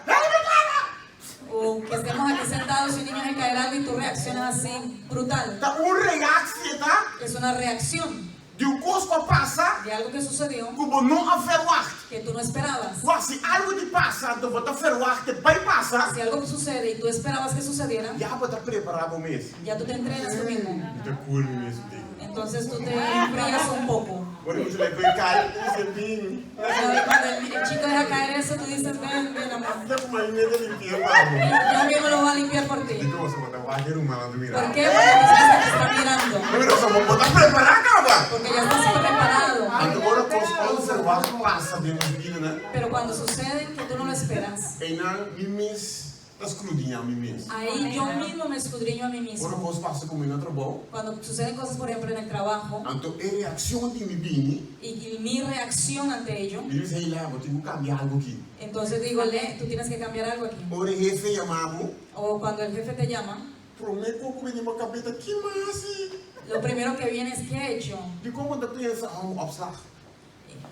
Speaker 2: O que estemos aquí sentados y un niño se caerá algo y tú reaccionas así, brutal.
Speaker 1: Tá reação, tá?
Speaker 2: Es una reacción
Speaker 1: De coisa passa,
Speaker 2: de algo que sucedió
Speaker 1: como não aferwacht.
Speaker 2: que tú no esperabas.
Speaker 1: Se algo te passa, então você aferwacht, vai passar.
Speaker 2: Si algo sucede y tú esperabas que sucediera,
Speaker 1: Já você preparado mesmo.
Speaker 2: ya tú te entrenas tú mismo.
Speaker 1: Tá cool mesmo.
Speaker 2: Entonces tú te enfrías un poco.
Speaker 1: Por isso ele foi cair, dice bem.
Speaker 2: Y cuando el chico deja caer eso, tú dices, ven, ven, amor.
Speaker 1: Tá com uma meia de limpar, vamos.
Speaker 2: Yo mismo lo voy a limpiar por ti.
Speaker 1: Então você vai dar aquele malandro
Speaker 2: ¿Por
Speaker 1: mirar.
Speaker 2: qué? Porque tú sabes que te está mirando.
Speaker 1: Pero você vai botar preparar, cara.
Speaker 2: Porque ya estás preparado.
Speaker 1: Agora coisa observar passa dentro de vida, né?
Speaker 2: Pero cuando sucede que tú no lo esperas,
Speaker 1: E não mimis escudinhar a mim mesmo.
Speaker 2: Ahí yo mismo me escudriño a mí
Speaker 1: Quando
Speaker 2: mismo.
Speaker 1: coisas passam comigo no trabalho,
Speaker 2: Cuando suceden cosas, por ejemplo, en el trabajo,
Speaker 1: então a reação de mim bem,
Speaker 2: y mi reacción ante ello,
Speaker 1: ele diz, lá, vou ter que cambiar algo aqui.
Speaker 2: entonces digo, tú tienes que cambiar algo aquí.
Speaker 1: O jefe chamava,
Speaker 2: O cuando el jefe te llama,
Speaker 1: prometo que me uma cabeça, que mais?
Speaker 2: lo primero que viene es, ¿qué he hecho?
Speaker 1: De como não pensa, opslag.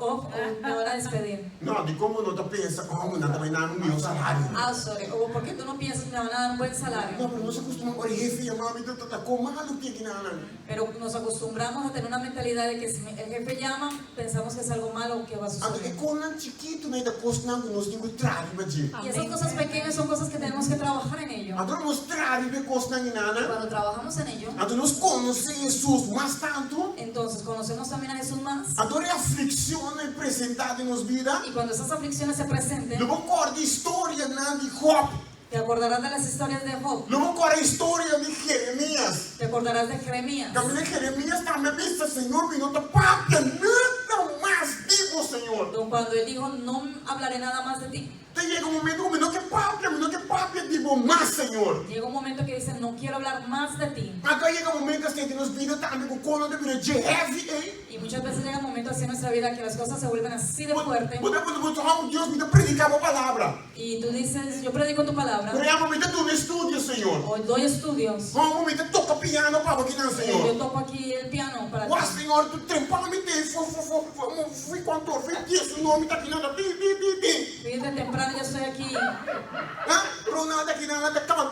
Speaker 2: O me van a despedir.
Speaker 1: Não, de como não pensa, não também não no meu salário.
Speaker 2: Ah, sorry. O ¿por qué tú no piensas que me van a dar un buen salario?
Speaker 1: Não, mas nós acostumamos, o jefe chamava, então tá como malo que nada.
Speaker 2: Pero nos acostumbramos a tener una mentalidad de que si el jefe llama, pensamos que es algo malo que va a
Speaker 1: Então, é
Speaker 2: suceder.
Speaker 1: quando chiquito, né, da coisa não nós temos que trazer para gente.
Speaker 2: Y esas cosas pequeñas son cosas que tenemos que trabajar en ello.
Speaker 1: Então nós trazemos para coisa não nada.
Speaker 2: Cuando trabajamos en ello,
Speaker 1: Então nós conhecemos Jesus mais tanto.
Speaker 2: entonces conocemos también a Jesús más.
Speaker 1: Então a aflição é apresentada em nossa vida.
Speaker 2: Y cuando esas aflicciones se presenten,
Speaker 1: Não acorda a história de Job.
Speaker 2: te acordarás de las historias de Job,
Speaker 1: Não acorda a história de Jeremias.
Speaker 2: te acordarás de Jeremías.
Speaker 1: Também Jeremias também disse, Senhor, me não te papia nada mais digo, Senhor.
Speaker 2: Cuando él dijo, no hablaré nada más de ti.
Speaker 1: Chega um momento que me não que papia, digo mais, Senhor.
Speaker 2: Llega un momento que dice, no quiero hablar más de ti.
Speaker 1: Agora chega um momento que a gente nos vida também com quando de vida de heavy,
Speaker 2: Y muchas veces llega un momento así en nuestra vida que las cosas se vuelven así de fuerte.
Speaker 1: Deus me predicava a palavra.
Speaker 2: Y tú dices, yo predico tu palabra,
Speaker 1: Por exemplo, me tu estudio, Senhor.
Speaker 2: o doy estudios,
Speaker 1: Vamos me toca piano para que não,
Speaker 2: yo
Speaker 1: Senhor.
Speaker 2: toco aquí el piano para
Speaker 1: Ó,
Speaker 2: ti.
Speaker 1: Senhor, tu trempava me tem, fui cantor, fui disso, o nome tá aqui nada, bi.
Speaker 2: Desde temprano yo estoy aquí,
Speaker 1: Ah, pro nada aqui nada, cama.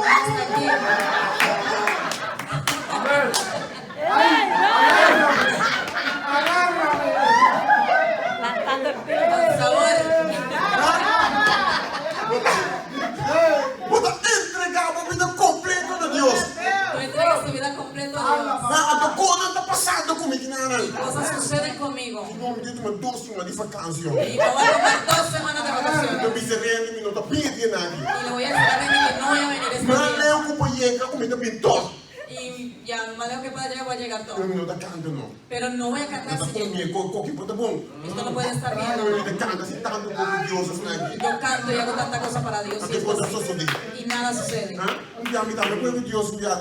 Speaker 2: hasta aquí. Por favor,
Speaker 1: Vou entregar a vida completa a Deus.
Speaker 2: tú entregas tu vida completa a Dios.
Speaker 1: Ah, a coisa tá passando comigo, nada.
Speaker 2: Cosas suceden conmigo.
Speaker 1: O nome de uma doce, uma de vacância.
Speaker 2: Y me voy a tomar 2 semanas de
Speaker 1: Eu
Speaker 2: vacaciones.
Speaker 1: me sereno, me não tá pedindo nada.
Speaker 2: Y le voy a decir a Reni que no voy a venir este
Speaker 1: Mas
Speaker 2: día.
Speaker 1: eu como llega, como tá pintor.
Speaker 2: Y ya, más lejos que pueda llegar, voy a llegar
Speaker 1: Eu
Speaker 2: todo.
Speaker 1: não tá cantando.
Speaker 2: Pero no voy a cantar
Speaker 1: Tá
Speaker 2: si llego.
Speaker 1: comigo, qualquer coisa bom.
Speaker 2: Esto lo puede estar viendo.
Speaker 1: Eu me canta assim tanto como Deus assim.
Speaker 2: Yo canto y hago tanta cosa para Dios y,
Speaker 1: Até
Speaker 2: es
Speaker 1: quando
Speaker 2: posible.
Speaker 1: sou de.
Speaker 2: Y nada sucede.
Speaker 1: Já me dá, depois Deus me dá.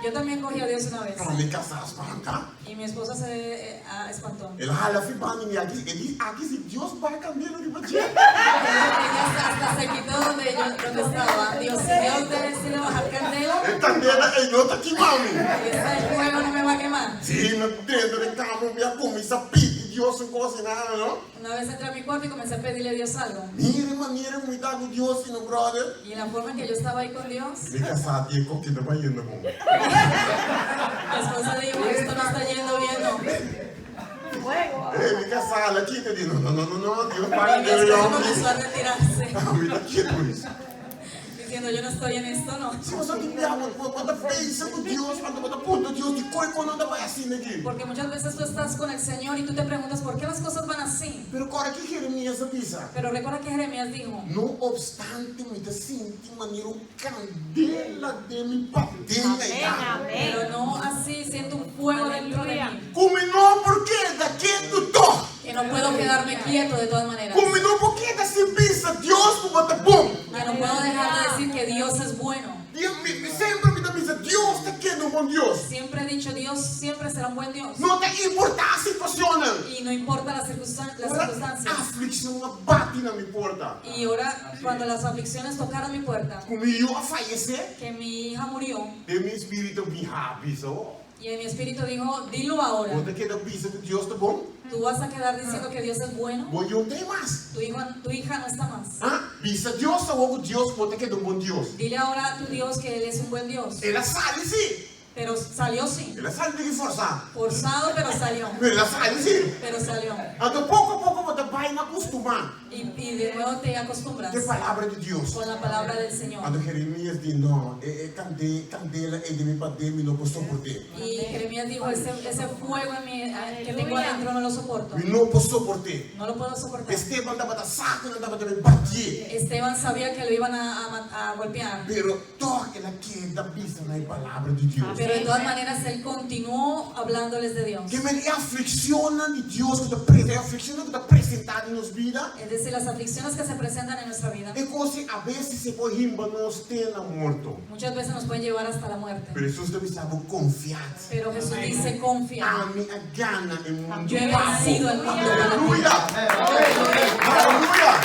Speaker 2: Yo también cogí a Dios una vez
Speaker 1: Para me casar, para
Speaker 2: y mi esposa se espantó.
Speaker 1: Ele rala fibani me aqui se Deus vai cambiar o que
Speaker 2: Ella hasta se quitó donde estaba. Dios, si Dios debe decirle bajar candela,
Speaker 1: Candela é outra que mami.
Speaker 2: este fuego no me va a quemar.
Speaker 1: Sim, dentro de cama, minha comida pide Deus sem cozinhar, não?
Speaker 2: Una vez entré a mi cuarto y comencé a pedirle a Dios algo.
Speaker 1: Mira, me dá com Deus e no brother.
Speaker 2: Y la forma en que yo estaba ahí con Dios,
Speaker 1: Me casar e com que não vai indo bom.
Speaker 2: mi esposa dijo, esto no está yendo bien, no.
Speaker 1: Me casar aqui, te digo, não, Deus
Speaker 2: Y
Speaker 1: vai
Speaker 2: mi esposo
Speaker 1: indo.
Speaker 2: comenzó a retirarse,
Speaker 1: Me dá quieto isso.
Speaker 2: diciendo, yo no estoy en esto, no.
Speaker 1: Se você tiver quando pensa com Deus, quando ponto Deus de coi quando não vai assim aqui.
Speaker 2: Porque muchas veces tú estás con el Señor y tú te preguntas, ¿por qué las cosas van así?
Speaker 1: Pero agora que Jeremias avisa.
Speaker 2: Pero recuerda que Jeremías dijo,
Speaker 1: No obstante, me te senti maneira candela de mi patina.
Speaker 2: pero no así, siento un fuego dentro de mí,
Speaker 1: Como não porque daqui do to.
Speaker 2: que no puedo quedarme quieto de todas maneras,
Speaker 1: Como não porque da se pensa Deus como tá bom.
Speaker 2: que no puedo dejar de decir que Dios es bueno.
Speaker 1: Sempre me pensa Deus tá querendo um bom Deus.
Speaker 2: Siempre he dicho, Dios siempre será un buen Dios.
Speaker 1: Não te importa a situação.
Speaker 2: Y no importa las circunstancias.
Speaker 1: A aflição bate na minha porta.
Speaker 2: Y ahora, cuando las aflicciones tocaron mi puerta,
Speaker 1: Como eu a falecer,
Speaker 2: que mi hija murió,
Speaker 1: e meu espírito me avisou.
Speaker 2: y en mi espíritu dijo, dilo ahora,
Speaker 1: Você quer pensar que Deus tá bom?
Speaker 2: tú vas a quedar diciendo que Dios es bueno,
Speaker 1: Vou eu ter mais.
Speaker 2: tu hija no está más.
Speaker 1: Ah, visa Deus ou Deus pode querer um bom Deus.
Speaker 2: Dile ahora a tu Dios que Él es un buen Dios.
Speaker 1: Ela sabe sim.
Speaker 2: Pero salió sí,
Speaker 1: Ela sabe de que forçar.
Speaker 2: forzado, pero salió,
Speaker 1: Ela sabe sim.
Speaker 2: pero salió.
Speaker 1: Então, pouco a pouco, você vai acostumar
Speaker 2: Y de nuevo te acostumbras
Speaker 1: com a palavra de Deus.
Speaker 2: con la palabra del Señor.
Speaker 1: Quando Jeremias diz, não, candela é de me bater, me não posso suportar.
Speaker 2: Y Jeremías dijo, ese fuego en mí, que tengo adentro no lo soporto,
Speaker 1: Me não posso suportar.
Speaker 2: no lo puedo soportar.
Speaker 1: Esteban estava da saco, não estava de bater.
Speaker 2: Esteban sabía que lo iban a golpear,
Speaker 1: Pero toda ela queda vista na palavra de Deus.
Speaker 2: pero de todas maneras él continuó hablándoles de Dios.
Speaker 1: Que me aflicciona de Deus, que está apresentada em nossa vida.
Speaker 2: Es decir, decir, las aflicciones que se presentan en nuestra vida,
Speaker 1: e cose a veces se cohimba nos tena morto.
Speaker 2: muchas veces nos pueden llevar hasta la muerte.
Speaker 1: Pero Jesus deve estar confiado.
Speaker 2: Pero Jesús dice, confía.
Speaker 1: Ami a gana e mundo.
Speaker 2: Yo he vencido al mundo.
Speaker 1: Aleluya. Aleluya.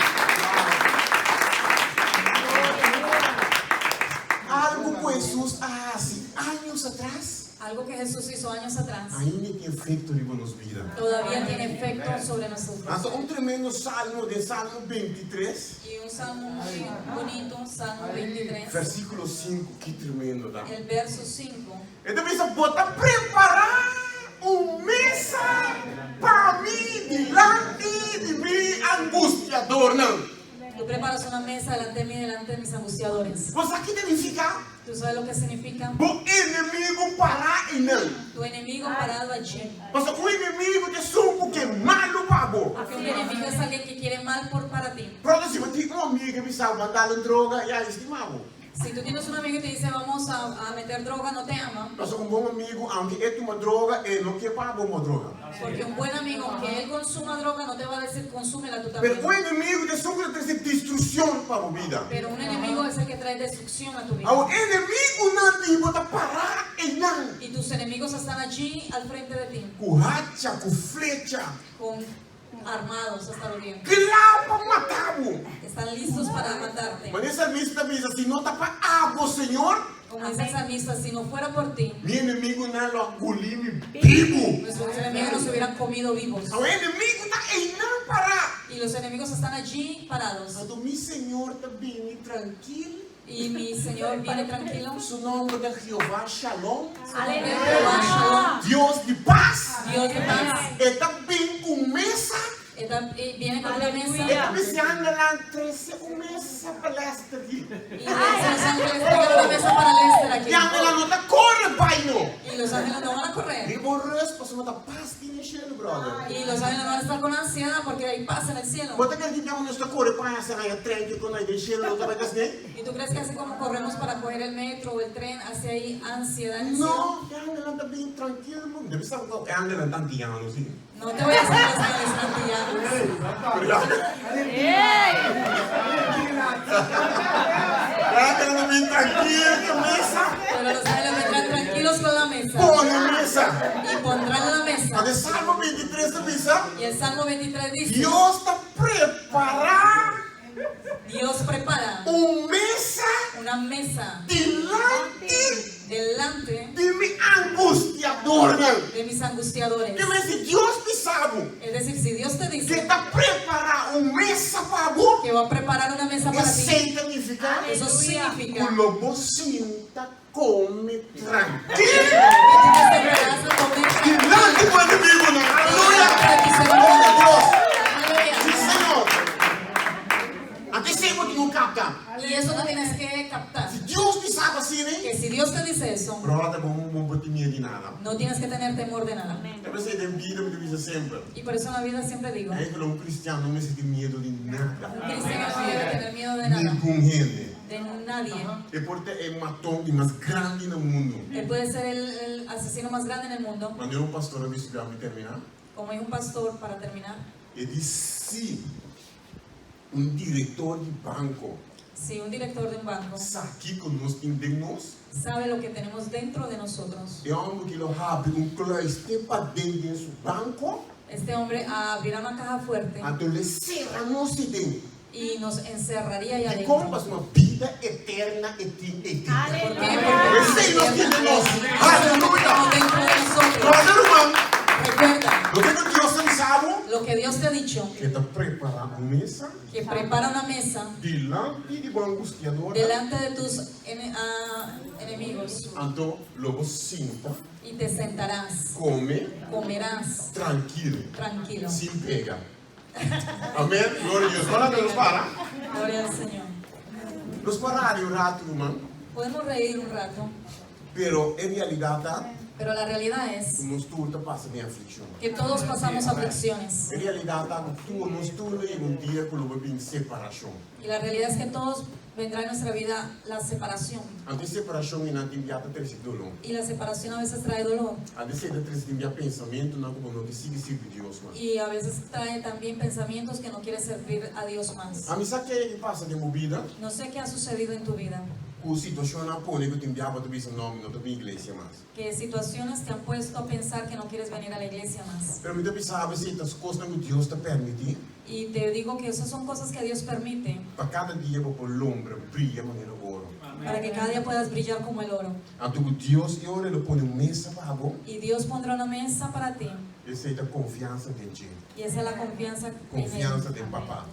Speaker 1: Algo que Jesús hace años atrás
Speaker 2: Algo que Jesús hizo años atrás
Speaker 1: ainda tem efeito em nossas vidas.
Speaker 2: todavía tiene efecto sobre nosotros.
Speaker 1: Hasta tremendo salmo de Salmo 23,
Speaker 2: Y un salmo muy bonito, Salmo 23,
Speaker 1: versículo 5, que tremendo, tá?
Speaker 2: el verso 5.
Speaker 1: Então, pensa, bota preparar mesa para mim, delante de mim, angustiador, não?
Speaker 2: Tú preparas una mesa delante de mí, delante de mis angustiadores.
Speaker 1: Mas aqui significa,
Speaker 2: ¿Tú sabes lo que significa?
Speaker 1: o inimigo parar e não.
Speaker 2: Tu enemigo parado allí.
Speaker 1: Mas o inimigo te supo que é malo para você.
Speaker 2: Porque un enemigo es alguien que quiere mal para ti.
Speaker 1: Pronto, se você tem um amigo que precisa mandar droga, e aí estimado.
Speaker 2: Si tú tienes un amigo y te dice vamos a meter droga, no te ama.
Speaker 1: Mas um bom amigo, aunque ele toma droga, ele não quer pagar uma droga.
Speaker 2: Porque un buen amigo, aunque él consuma droga, no te va a decir consúmela tú
Speaker 1: Pero
Speaker 2: también.
Speaker 1: o inimigo te supo trazer destruição para a vida.
Speaker 2: Pero un enemigo es el que trae destrucción a tu vida.
Speaker 1: O inimigo não te bota parar e não.
Speaker 2: Y tus enemigos están allí al frente de ti,
Speaker 1: Com racha, com flecha,
Speaker 2: con armados hasta los dientes.
Speaker 1: claro para matá-lo.
Speaker 2: Están listos para matarte.
Speaker 1: Mas esse salmista diz assim, não está para água, Senhor.
Speaker 2: Como dice el salmista, si no fuera por ti,
Speaker 1: Meu inimigo não lo engoliu vivo.
Speaker 2: nuestros enemigos nos hubieran comido vivos.
Speaker 1: O inimigo está aí não parar.
Speaker 2: Y los enemigos están allí parados.
Speaker 1: Mas o meu Senhor está bem tranquilo.
Speaker 2: Y mi Señor viene tranquilo.
Speaker 1: O nome de Jeová, Shalom.
Speaker 2: Jehová Shalom,
Speaker 1: Deus de paz.
Speaker 2: Dios de paz,
Speaker 1: Está bem com mesa.
Speaker 2: viene con la mesa.
Speaker 1: Está pensando lá, trouxe uma mesa palestra aqui.
Speaker 2: Y dice los ángeles, tengan una mesa para Lester aquí.
Speaker 1: E ela não está corre, pai, não.
Speaker 2: Y los ángeles no van a correr.
Speaker 1: E por isso, você não está paz que enchendo, brother.
Speaker 2: Y los ángeles van a estar con ansiedad porque hay paz en el cielo.
Speaker 1: Você quer que não está corre, pai, essa aí trem que quando aí enchendo, não está bem assim?
Speaker 2: ¿Y tú crees que así como corremos para coger el metro o el tren, hacia ahí ansiedad en el cielo?
Speaker 1: Não, ela está bem tranquilo, mano. Deve estar com ela está antiano, sim.
Speaker 2: No te voy a hacer los ángeles antillanos.
Speaker 1: Ela está bem tranquila, com mesa.
Speaker 2: Pero los ángeles vendrán tranquilos con la mesa
Speaker 1: Põe a mesa.
Speaker 2: y pondrán la mesa.
Speaker 1: A de Salmo 23 da mesa.
Speaker 2: Y el Salmo 23 dice,
Speaker 1: Deus está preparando
Speaker 2: Dios prepara
Speaker 1: uma mesa
Speaker 2: una mesa
Speaker 1: delante
Speaker 2: delante
Speaker 1: de mi angustiador.
Speaker 2: de mis angustiadores.
Speaker 1: Que me dice, Deus te sabe
Speaker 2: Es decir, si Dios te
Speaker 1: que
Speaker 2: dice
Speaker 1: está preparando uma mesa para você.
Speaker 2: que va a preparar una mesa para
Speaker 1: Isso
Speaker 2: ti,
Speaker 1: significa
Speaker 2: eso significa
Speaker 1: o lobo sinta, come tranquilo.
Speaker 2: que tienes que prepararse a comer
Speaker 1: Delante do inimigo, não. Aleluia.
Speaker 2: tranquilo.
Speaker 1: Glória a Deus.
Speaker 2: Aleluya.
Speaker 1: Sim, Senhor. Aqui sempre não capta.
Speaker 2: Y eso lo tienes que captar.
Speaker 1: Se Deus te sabe assim, né?
Speaker 2: Que si Dios te dice eso,
Speaker 1: Brother, não vou ter medo de nada.
Speaker 2: no tienes que tener temor de nada.
Speaker 1: Eu sei da vida, me diz sempre.
Speaker 2: Y por eso en la vida siempre digo,
Speaker 1: É que um cristiano não me sente medo de
Speaker 2: un
Speaker 1: nada.
Speaker 2: cristiano no debe tener miedo de nada,
Speaker 1: Nem com gente.
Speaker 2: de nadie.
Speaker 1: É porque é o matão mais grande no mundo.
Speaker 2: Él puede ser el asesino más grande en el mundo.
Speaker 1: Quando eu pastor, eu disse para me terminar.
Speaker 2: Como es un pastor, para terminar,
Speaker 1: Ele disse, diretor de banco
Speaker 2: si un director de un banco
Speaker 1: está aqui conosco, nós,
Speaker 2: sabe lo que tenemos dentro de nosotros,
Speaker 1: é homem que ele abre cloister para dentro de seu banco,
Speaker 2: este hombre abrirá una caja fuerte
Speaker 1: adolescente, não se tem.
Speaker 2: y nos encerraría allá
Speaker 1: E
Speaker 2: adentro.
Speaker 1: compras uma vida eterna, eterna.
Speaker 2: ¿Por qué?
Speaker 1: Esse é nós temos. Aleluia.
Speaker 2: Tenemos dentro de nosotros.
Speaker 1: Brother, irmão,
Speaker 2: Recuerda
Speaker 1: o que Deus tem sabe?
Speaker 2: lo que Dios te ha dicho,
Speaker 1: Que está preparando mesa
Speaker 2: que prepara una mesa
Speaker 1: delante de um angustiador.
Speaker 2: delante de tus enemigos
Speaker 1: Então, logo sinta,
Speaker 2: y te sentarás,
Speaker 1: come,
Speaker 2: comerás
Speaker 1: tranquilo,
Speaker 2: tranquilo.
Speaker 1: sem pega. Amém? Glória a Deus. Fala Deus para.
Speaker 2: Gloria al Señor.
Speaker 1: Nos parar um rato, irmão.
Speaker 2: Podemos reír un rato,
Speaker 1: Pero en realidad,
Speaker 2: Pero la realidad es
Speaker 1: Nos tudo passa bem aflição.
Speaker 2: que todos pasamos aflicciones.
Speaker 1: Em realidade, nos tudo em dia que houve bem separação.
Speaker 2: Y la realidad es que todos vendrá en nuestra vida la separación.
Speaker 1: Ante separação, e não tem viado ter sido dolor.
Speaker 2: Y la separación a veces trae dolor.
Speaker 1: Ante ser ter sido pensamento, não como não siga servir Deus, mas.
Speaker 2: Y a veces trae también pensamientos que no quieres servir a Dios más.
Speaker 1: A mim sabe que passa de movida,
Speaker 2: No sé qué ha sucedido en tu vida.
Speaker 1: com situação na pone que tem viado para ver nome, não tem igreja mais.
Speaker 2: Que situaciones te han puesto a pensar que no quieres venir a la iglesia más.
Speaker 1: Pero muita pessoa se estas coisas que Deus te permite,
Speaker 2: Y te digo que esas son cosas que Dios permite
Speaker 1: para cada dia por lombra brilha maneira ouro.
Speaker 2: para que cada día puedas brillar como el oro.
Speaker 1: Ante Deus e ora ele põe mesa para água,
Speaker 2: Y Dios pondrá una mesa para ti.
Speaker 1: ele aceita confiança de ti,
Speaker 2: Y esa es la confianza en Él.
Speaker 1: confiança de papá.